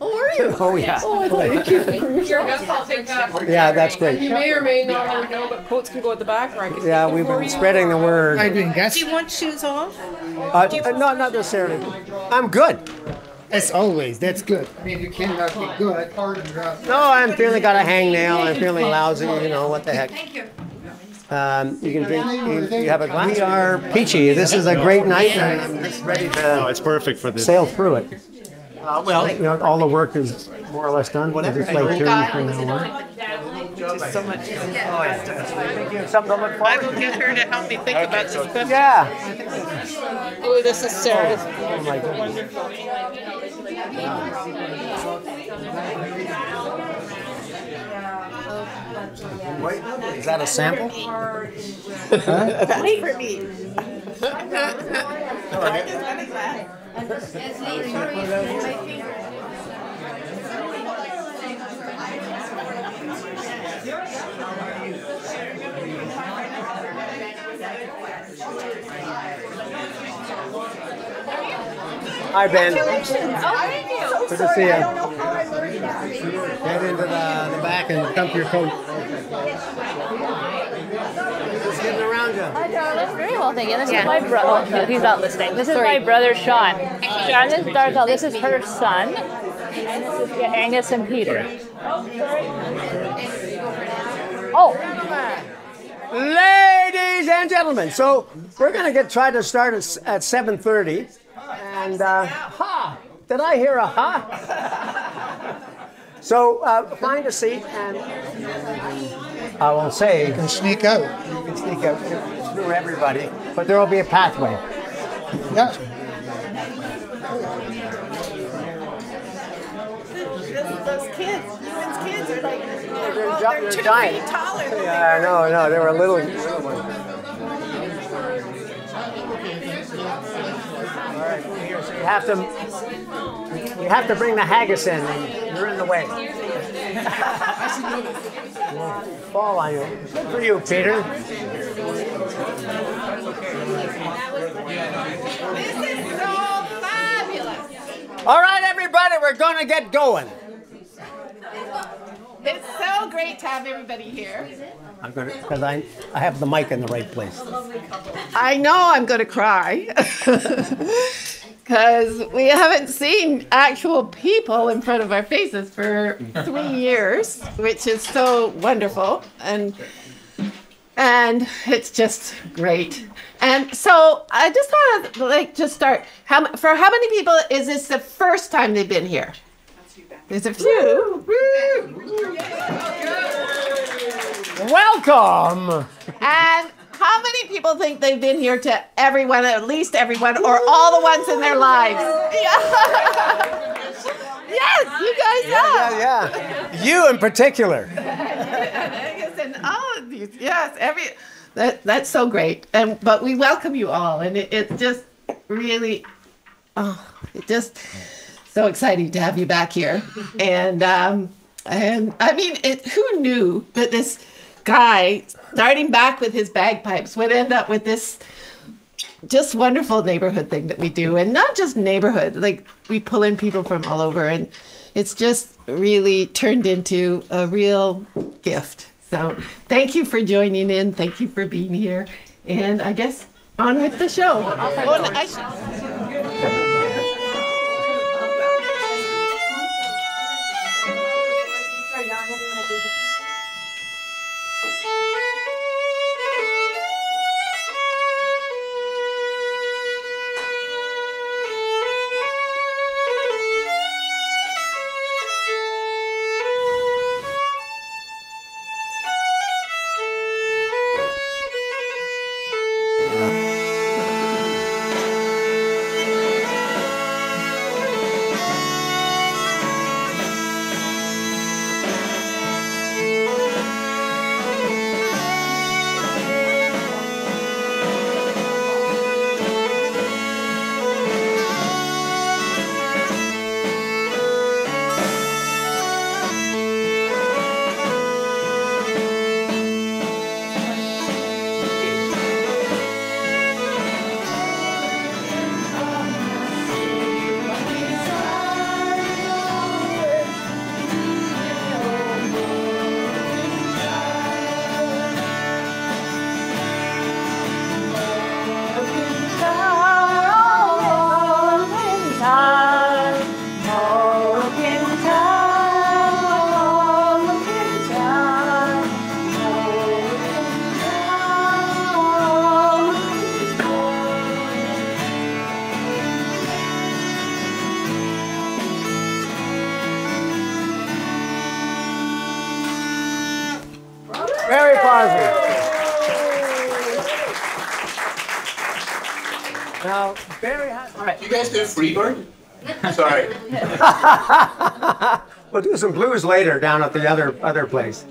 Oh, are you? Oh, yeah. Oh, I thought you keep it for yourself. I'll take that. Yeah, that's great. You may or may not already know, but coats can go at the back, or I can. Yeah, we've been spreading the word. Do you want shoes off? Not necessarily. I'm good. As always, that's good. I mean, you cannot be good. No, I'm feeling got a hangnail. I'm feeling lousy. You know what the heck. Thank you. You can drink. You have a glass. We are peachy. This is a great night, and I'm just ready to It's perfect for this. sail through it. Well, you know, all the work is more or less done. Whatever. Just like turn from now on. So much. Something to look I forward will to. get her to help me think about this question. Yeah. Oh, this is Sarah's. Oh my goodness. Is that a sample? Wait for me. Hi, Ben. Oh, Good to see you. I don't know how I learned that. Head into the back and dump your coat. Just getting around you. Very well, thank you. This is my brother. Oh, he's not listening. This is my brother Sean. Sean, this is Darthel. This is her son. And this is Angus and Peter. Oh. Ladies and gentlemen, so we're going to try to start at 7:30. And ha! Did I hear a ha? So find a seat, and I will say You can sneak out. you can sneak out through everybody, but there will be a pathway. Yeah. Those kids, Ewan's kids are like, They're 2 giant. feet taller than Yeah, no, they were little ones. All right, here, so you have to bring the haggis in, and you're in the way. Fall on you. Good for you, Peter. This is so fabulous. All right, everybody, we're going to get going. It's so great to have everybody here. I'm going to, because I have the mic in the right place. I know I'm going to cry because we haven't seen actual people in front of our faces for 3 years, which is so wonderful, and it's just great. And so I just want to just start. For how many people is this the first time they've been here? There's a few. Welcome. And how many people think they've been here to everyone, at least everyone, or all the ones in their lives? Yeah. Yes, you guys have. Yeah. You in particular. And all of these, yes, that's so great. But we welcome you all, and it's just really, it just so exciting to have you back here. And I mean, who knew that this guy, starting back with his bagpipes, would end up with this just wonderful neighborhood thing that we do. And not just neighborhood, like we pull in people from all over, and it's just really turned into a real gift. So thank you for joining in. Thank you for being here. And I guess on with the show. Now, Barry has... All right. You guys do Freebird? Sorry. We'll do some blues later down at the other place.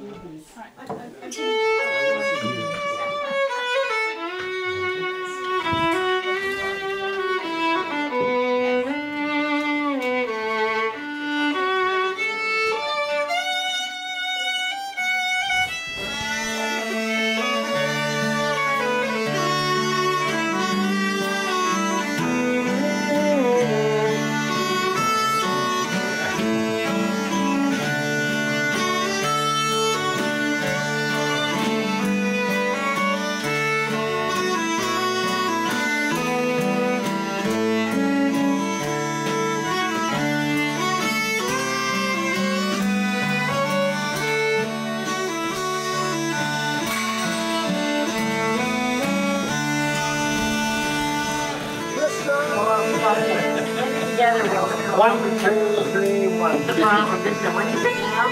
One, two, three, one. The problem is that when you sit down,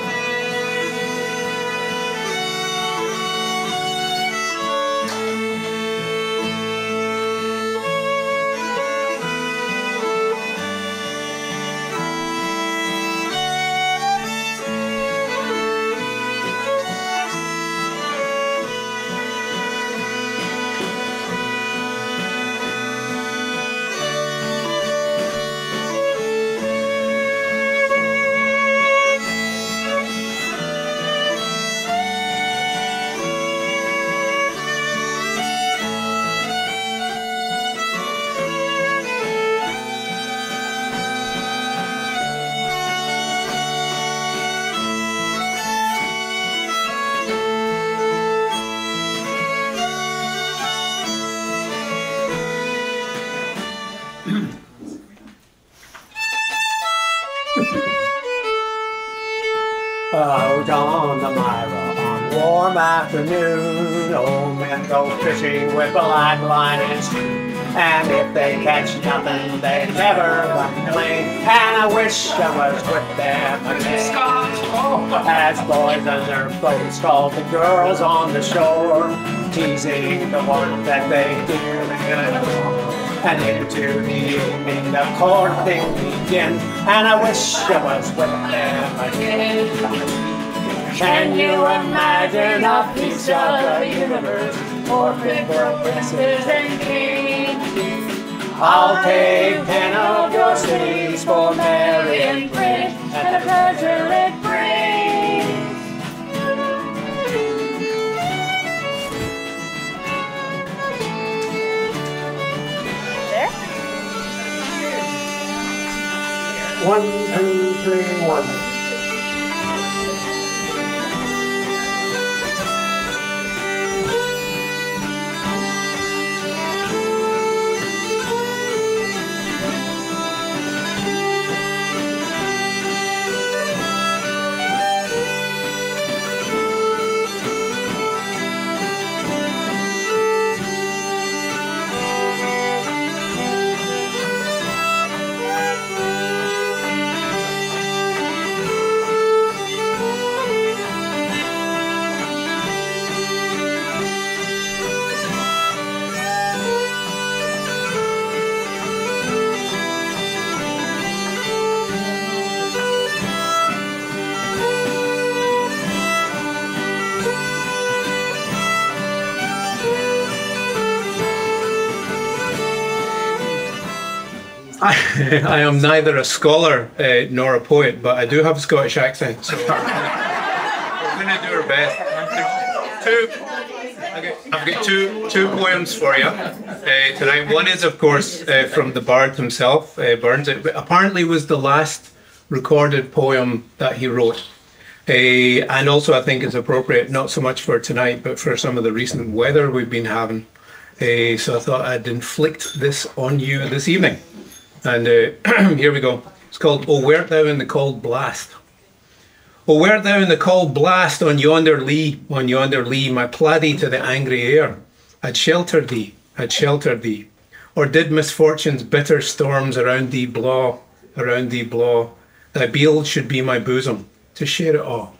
out on the Myra on warm afternoon, old men go fishing with a light line and stream. And if they catch nothing, they never complain. And I wish I was with them again. As boys and their boats called the girls on the shore, teasing the one that they dearly adore. And into the evening the courting begins, and I wish I was with them again. Can you imagine a piece of the universe, orphan for princes and kings? I'll take 10 of your cities for Mary and Bridge, and the pleasure it brings. One, two, three, one. I am neither a scholar nor a poet, but I do have a Scottish accent, so we're going to do our best. I've got two poems for you tonight. One is, of course, from the bard himself, Burns. It apparently was the last recorded poem that he wrote. And also I think it's appropriate, not so much for tonight, but for some of the recent weather we've been having. So I thought I'd inflict this on you this evening. And here we go. It's called "O Wert Thou in the Cold Blast." O wert thou in the cold blast on yonder lea, my plaidie to the angry air, I'd shelter thee, Or did misfortune's bitter storms around thee blaw, thy bield should be my bosom, to share it all.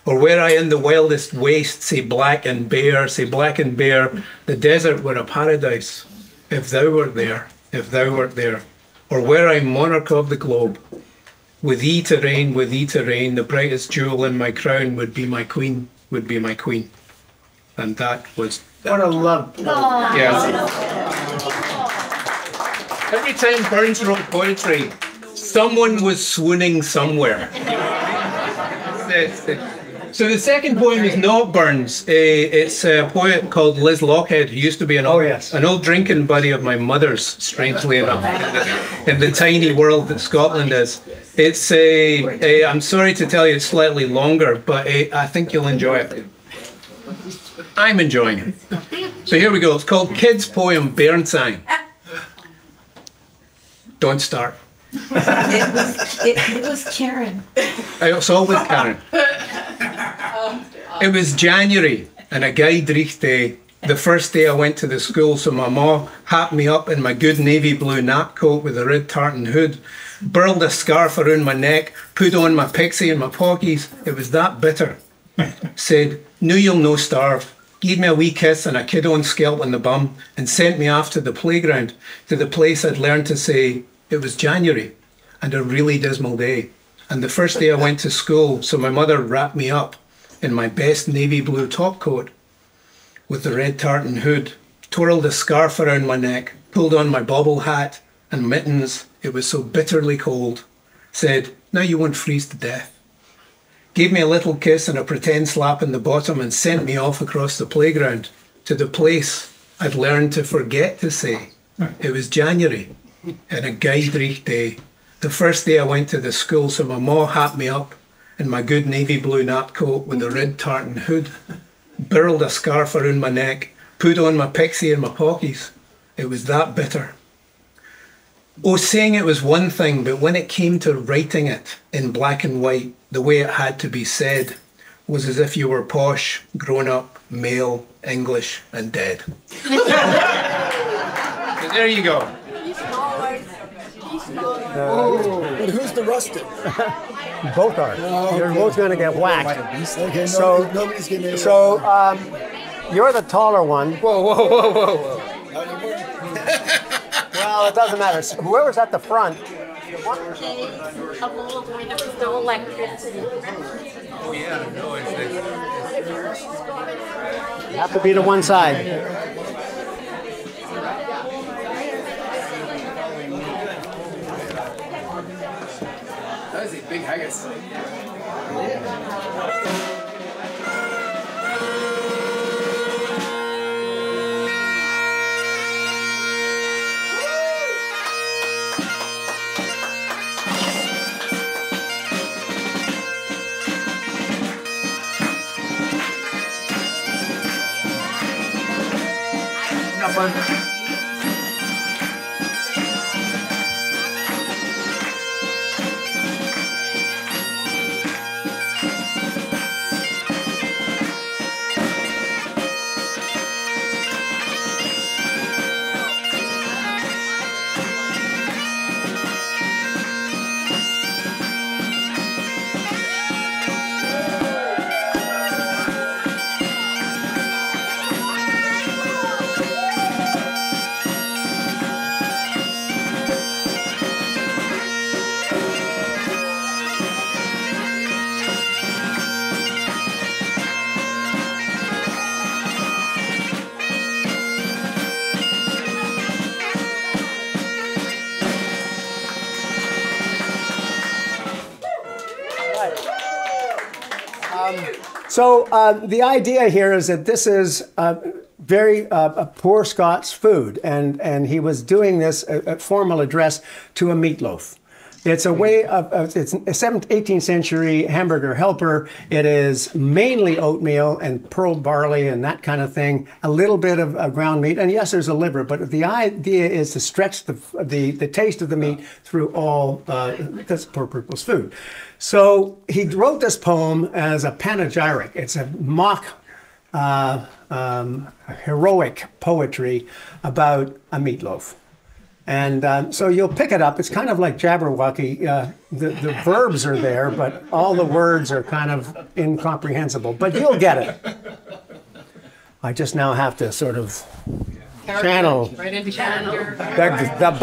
Or were I in the wildest waste, say black and bare, the desert were a paradise, if thou wert there, if thou wert there, or were I monarch of the globe, with thee to reign, the brightest jewel in my crown would be my queen, would be my queen. And that was... What a love. Yeah. Every time Burns wrote poetry, someone was swooning somewhere. So the second poem is not Burns. It's a poet called Liz Lockhead, who used to be an old drinking buddy of my mother's, strangely enough, in the tiny world that Scotland is. It's I'm sorry to tell you it's slightly longer, but I think you'll enjoy it. I'm enjoying it. So here we go. It's called Kid's Poem, Bairnsang. Don't start. It was Karen. It's always Karen. It was January and a guy dreich day, the first day I went to the school, so my ma happed me up in my good navy blue nap coat with a red tartan hood, burled a scarf around my neck, put on my pixie and my poggies. It was that bitter. Said, "Knew you'll no starve." Gave me a wee kiss and a kid on scalp on the bum and sent me off to the playground, to the place I'd learned to say, it was January and a really dismal day. And the first day I went to school, so my mother wrapped me up in my best navy blue top coat with the red tartan hood, twirled a scarf around my neck, pulled on my bobble hat and mittens, it was so bitterly cold, said, "Now you won't freeze to death." Gave me a little kiss and a pretend slap in the bottom and sent me off across the playground to the place I'd learned to forget to say. It was January and a gaidrich day. The first day I went to the school, so my ma happed me up in my good navy blue nap coat with a red tartan hood, burled a scarf around my neck, put on my pixie and my pockies. It was that bitter. Oh, saying it was one thing, but when it came to writing it in black and white, the way it had to be said was as if you were posh, grown up, male, English, and dead. So there you go. But who's the rustic? Both are. Oh, You're okay. both going to get whacked. Okay, So- nobody's getting You're the taller one. Whoa, whoa, whoa, whoa, whoa. Well, it doesn't matter. Whoever's at the front. No electricity. Oh yeah, no, it's You have to be to one side. That is a big haggis. So the idea here is that this is very poor Scots food, and he was doing this a formal address to a meatloaf. It's a way of it's a 18th century hamburger helper. It is mainly oatmeal and pearl barley and that kind of thing. A little bit of ground meat, and yes, there's a liver. But the idea is to stretch the taste of the meat through all this poor people's food. So he wrote this poem as a panegyric. It's a mock heroic poetry about a meatloaf. And so you'll pick it up. It's kind of like Jabberwocky. The verbs are there, but all the words are kind of incomprehensible. But you'll get it. I just now have to sort of Channel. Right into channel. The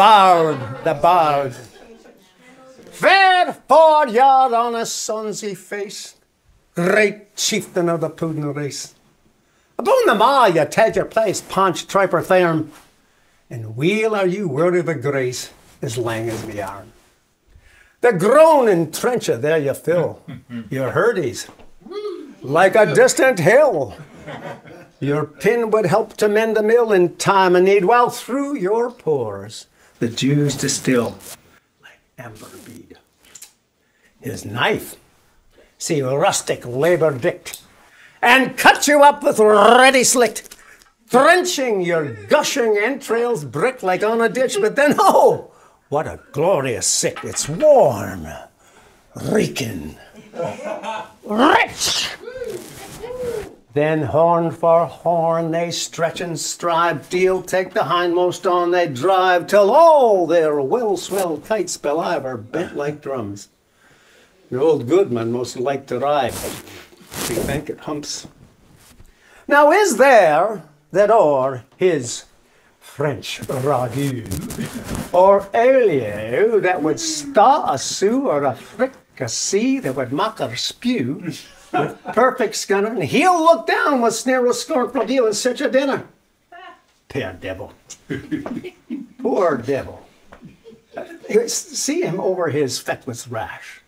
bard. Fair forward on a sonsy face, great chieftain of the Poodle race. Upon them all you tell your place, Ponch, Triper, Therm, and weel are you worthy of a grace as lang as we are. The groaning trencher there you fill, your hurdies, like a distant hill. Your pin would help to mend the mill in time of need, while through your pores the dews distill like amber bead. His knife, see rustic labor dict, and cut you up with ready slicked, drenching your gushing entrails brick like on a ditch. But then, oh, what a glorious sick! It's warm, reeking, rich. Then horn for horn they stretch and strive, deal take the hindmost on they drive, till all their well-swelled kites belive are bent like drums. The old goodman most like to ride, we think it humps. Now is there that o'er his French ragout, or alieu that would staw a sou, or a fricassee that would mock or spew, with perfect scunner, and he'll look down with sneer of scornful view and such a dinner. Poor devil. Poor devil. See him over his feckless rash,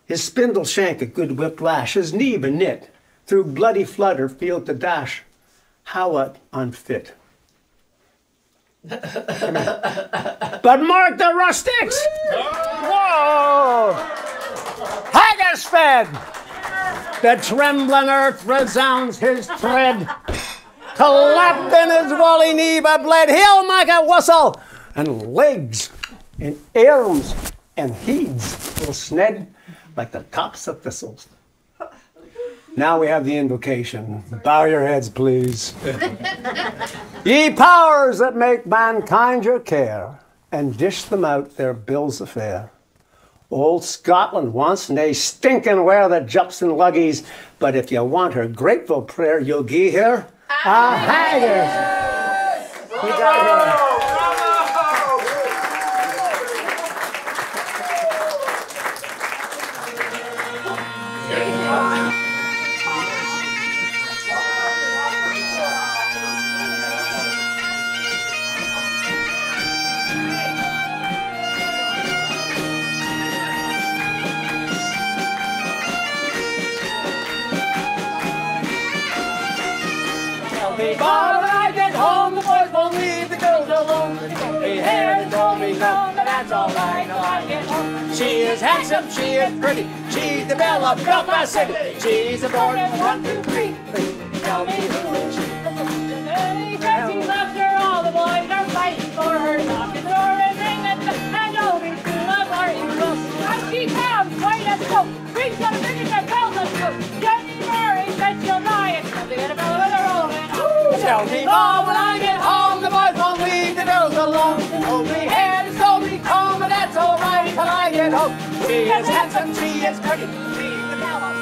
his spindle shank a good whipped lash, his knee beknit, through bloody flutter field to dash. How it unfit. But mark the rustics! Whoa! Haggis fed! The trembling earth resounds his tread. Clapped in his woolly knee but bled. He'll make a whistle, and legs, and arms, and heads will sned like the tops of thistles. Now we have the invocation. Bow your heads, please. Ye powers that make mankind your care, and dish them out their bills of fare. Old Scotland wants nae stinking ware that jups and luggies, but if you want her grateful prayer, you'll gie her a haggis. We got her. But when I get home, the boys won't leave the girls alone. They hair and told me no, but that's all right till I get home. She is handsome, she is pretty, she's the belle of Belfast City. She's a born in 1, 2, 3. Tell me who is she? Because she loves her, all the boys are fighting for her. Knocking the door and ringing, and only to love her you look. And she comes, white as smoke, brings up ringing their bells and smoke. Jenny Murray said she'll die, and she'll get a bell with her own. Tell me more when I get home, the boys won't leave the girls alone. Hold me hand and hold me home, but that's all right till I get home. She is handsome, she is pretty, she's the belle of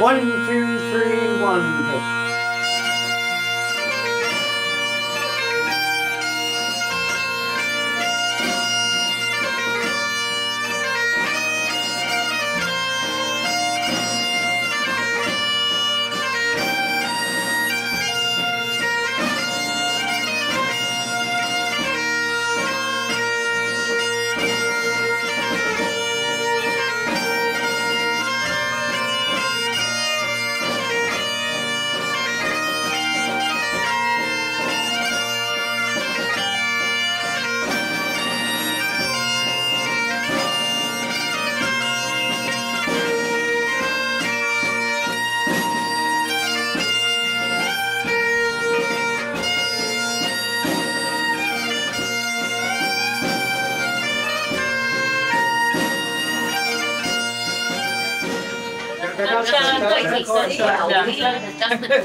One, two, three, 1, 2.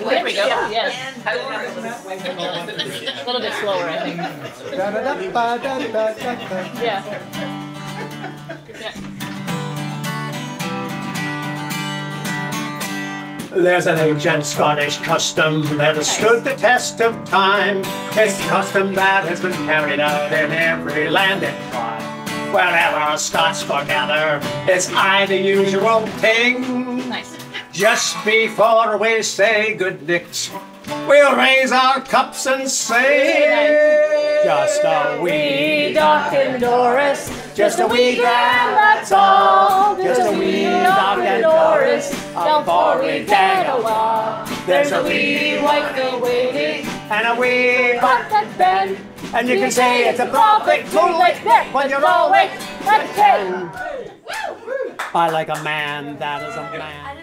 There we go. Yes. A little bit slower, I think. Yeah. There's an ancient Scottish custom that has stood the test of time. It's a custom that has been carried out in every land and clime. Wherever Scots foregather, it's aye the usual thing. Nice. Just before we say good nicks, we'll raise our cups and say, just a wee dock in Doris, just a wee gal, that's all. Just a wee dock in Doris, before we get a while. There's a wee white girl waiting, and a wee butt that bend, and you can say it's a perfect moonlit night when you're awake at 10. I like a man that is a man.